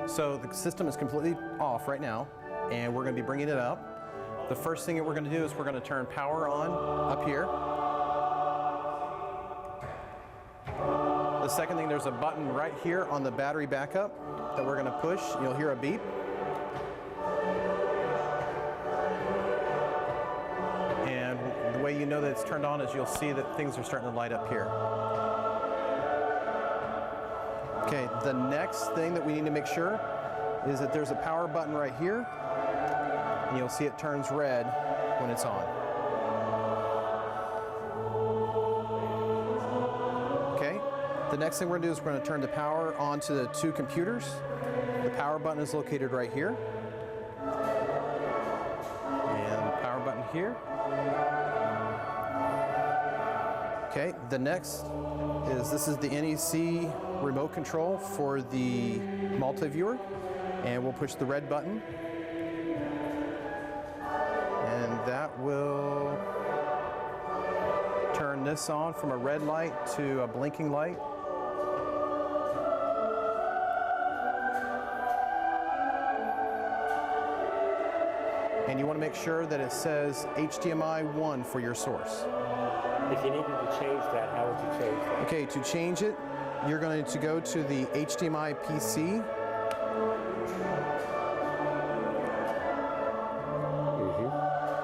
So the system is completely off right now, and we're going to be bringing it up. The first thing that we're going to do is we're going to turn power on up here. The second thing, there's a button right here on the battery backup that we're going to push. You'll hear a beep. And the way you know that it's turned on is you'll see that things are starting to light up here. Okay, the next thing that we need to make sure is that there's a power button right here, and you'll see it turns red when it's on. Okay, the next thing we're going to do is we're going to turn the power on to the two computers. The power button is located right here, and the power button here. Okay, the next is this is the NEC remote control for the multi-viewer, and we'll push the red button, and that will turn this on from a red light to a blinking light. And you want to make sure that it says HDMI 1 for your source. If you needed to change that, how would you change that? Okay, to change it, you're going to go to the HDMI PC.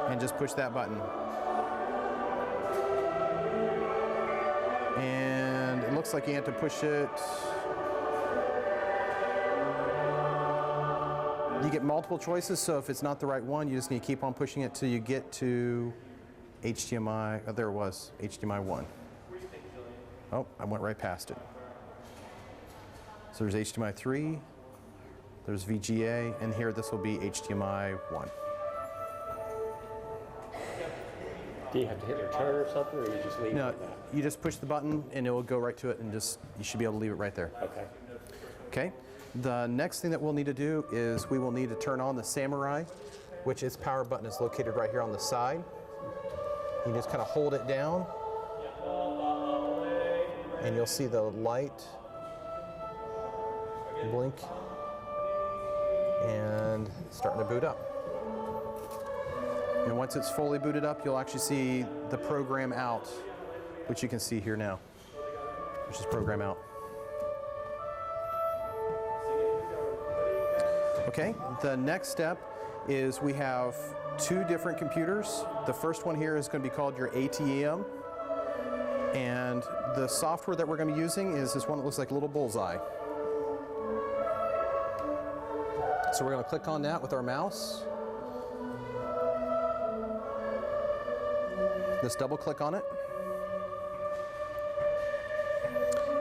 And just push that button. And it looks like you have to push it. You get multiple choices, so if it's not the right one, you just need to keep on pushing it till you get to HDMI. Oh, there it was, HDMI 1. Oh, I went right past it. So there's HDMI 3, there's VGA, and here this will be HDMI 1. Do you have to hit return or something, or you just leave it like that? You just push the button and it will go right to it, and just you should be able to leave it right there. Okay. Okay. The next thing that we'll need to do is we will need to turn on the Samurai, which its power button is located right here on the side. You just kind of hold it down, and you'll see the light blink and starting to boot up. And once it's fully booted up, you'll actually see the program out, which you can see here now, which is program out. Okay, the next step is we have two different computers. The first one here is going to be called your ATEM, and the software that we're going to be using is this one that looks like a little bullseye. So we're going to click on that with our mouse. Just double click on it.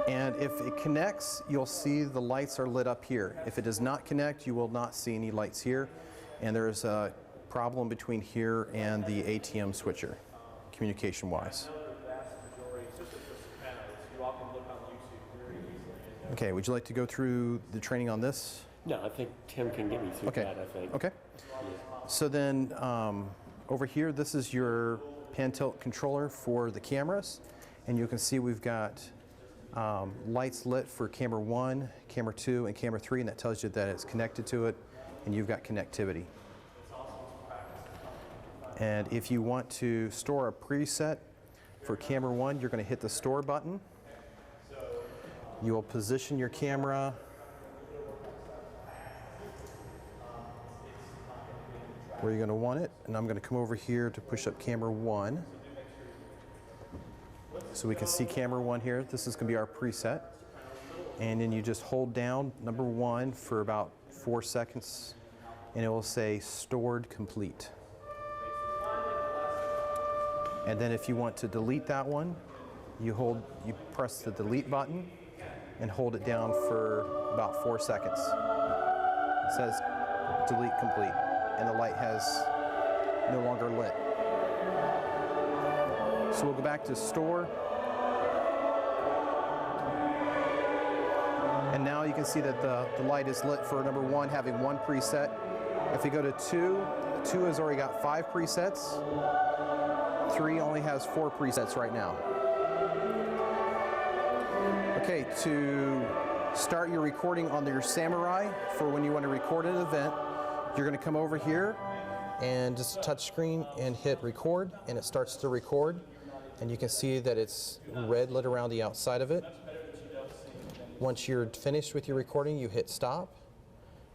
And if it connects, you'll see the lights are lit up here. If it does not connect, you will not see any lights here. And there's a problem between here and the ATM switcher, communication-wise. Okay, would you like to go through the training on this? No, I think Tim can get me through that, I think. Okay. Yeah. So then over here, this is your pan tilt controller for the cameras. And you can see we've got lights lit for camera 1, camera 2, and camera 3, and that tells you that it's connected to it and you've got connectivity. And if you want to store a preset for camera 1, you're going to hit the store button. You will position your camera where you're going to want it, and I'm going to come over here to push up camera 1. So we can see camera 1 here. This is going to be our preset. And then you just hold down number 1 for about 4 seconds, and it will say stored complete. And then if you want to delete that one, you press the delete button and hold it down for about 4 seconds. It says delete complete, and the light has no longer lit. So we'll go back to store. And now you can see that the light is lit for number 1, having 1 preset. If you go to 2, 2 has already got 5 presets. 3 only has 4 presets right now. Okay, to start your recording on your Samurai for when you want to record an event. You're going to come over here and just touch screen and hit record, and it starts to record. And you can see that it's red lit around the outside of it. Once you're finished with your recording, you hit stop,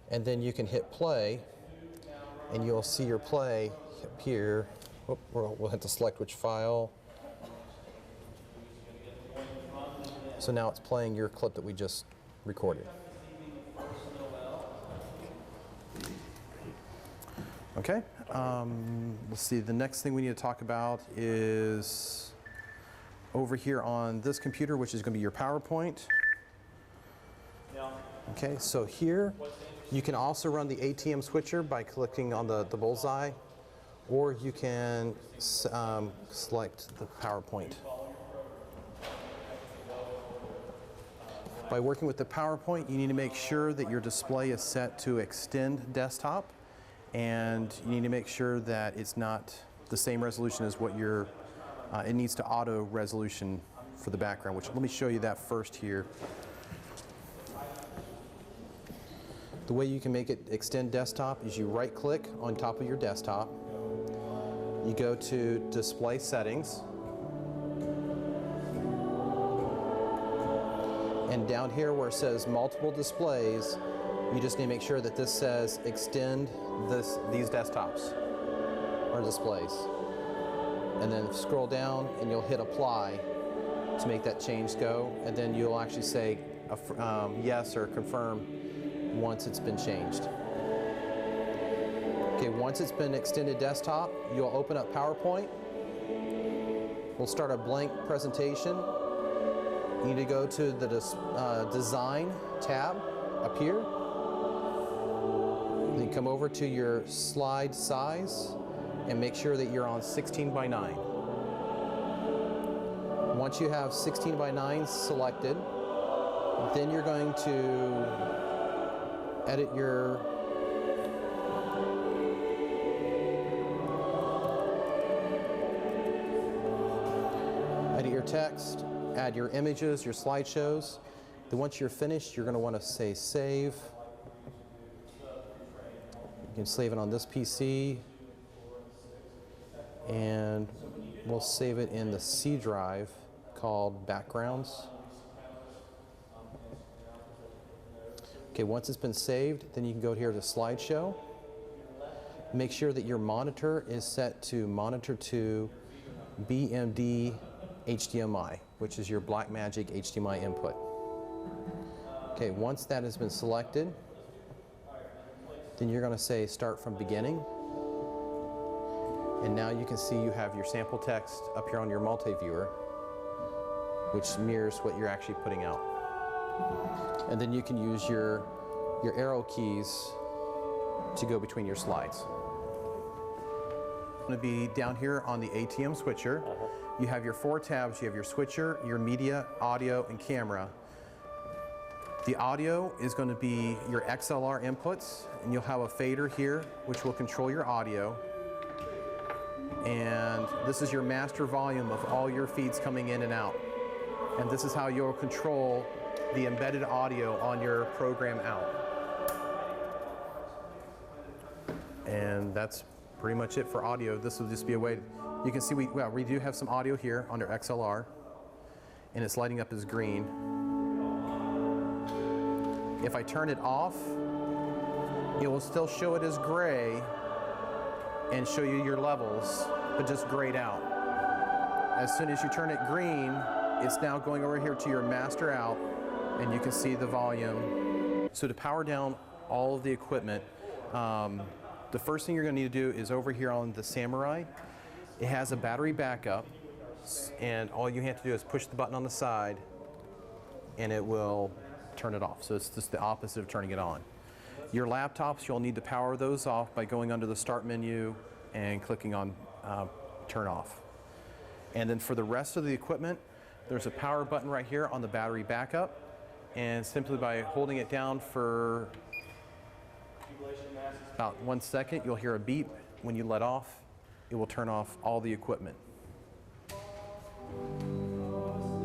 and then you can hit play, and you'll see your play appear. Oh, we'll hit to select which file. So now it's playing your clip that we just recorded. Okay, let's see, the next thing we need to talk about is over here on this computer, which is going to be your PowerPoint. Okay, so here you can also run the ATM switcher by clicking on the bullseye, or you can select the PowerPoint. By working with the PowerPoint, you need to make sure that your display is set to extend desktop, and you need to make sure that it's not the same resolution as what your, it needs to auto resolution for the background, which let me show you that first here. The way you can make it extend desktop is you right click on top of your desktop, you go to display settings, and down here where it says multiple displays, you just need to make sure that this says extend these desktops or displays. And then scroll down and you'll hit apply to make that change go, and then you'll actually say yes or confirm once it's been changed. Okay, once it's been extended desktop, you'll open up PowerPoint. We'll start a blank presentation. You need to go to the Design tab up here. Then come over to your slide size and make sure that you're on 16 by 9. Once you have 16 by 9 selected, then you're going to edit your text, add your images, your slideshows. Then once you're finished, you're going to want to say save. You can save it on this PC, and we'll save it in the C drive called backgrounds. Okay, once it's been saved, then you can go here to slideshow. Make sure that your monitor is set to monitor to BMD HDMI, which is your Blackmagic HDMI input. Okay, once that has been selected, then you're going to say start from beginning. And now you can see you have your sample text up here on your multi-viewer, which mirrors what you're actually putting out. And then you can use your arrow keys to go between your slides. Going to be down here on the ATM switcher. You have your 4 tabs. You have your switcher, your media, audio, and camera. The audio is going to be your XLR inputs, and you'll have a fader here which will control your audio. And this is your master volume of all your feeds coming in and out. And this is how you'll control the embedded audio on your program out. And that's pretty much it for audio. This will just be a way, you can see we do have some audio here under XLR, and it's lighting up as green. If I turn it off, it will still show it as gray and show you your levels, but just grayed out. As soon as you turn it green, it's now going over here to your master out, and you can see the volume. So to power down all of the equipment, the first thing you're going to need to do is over here on the Samurai. It has a battery backup, and all you have to do is push the button on the side, and it will turn it off. So it's just the opposite of turning it on. Your laptops, you'll need to power those off by going under the Start menu and clicking on Turn Off. And then for the rest of the equipment, there's a power button right here on the battery backup, and simply by holding it down for about 1 second, you'll hear a beep. When you let off, it will turn off all the equipment.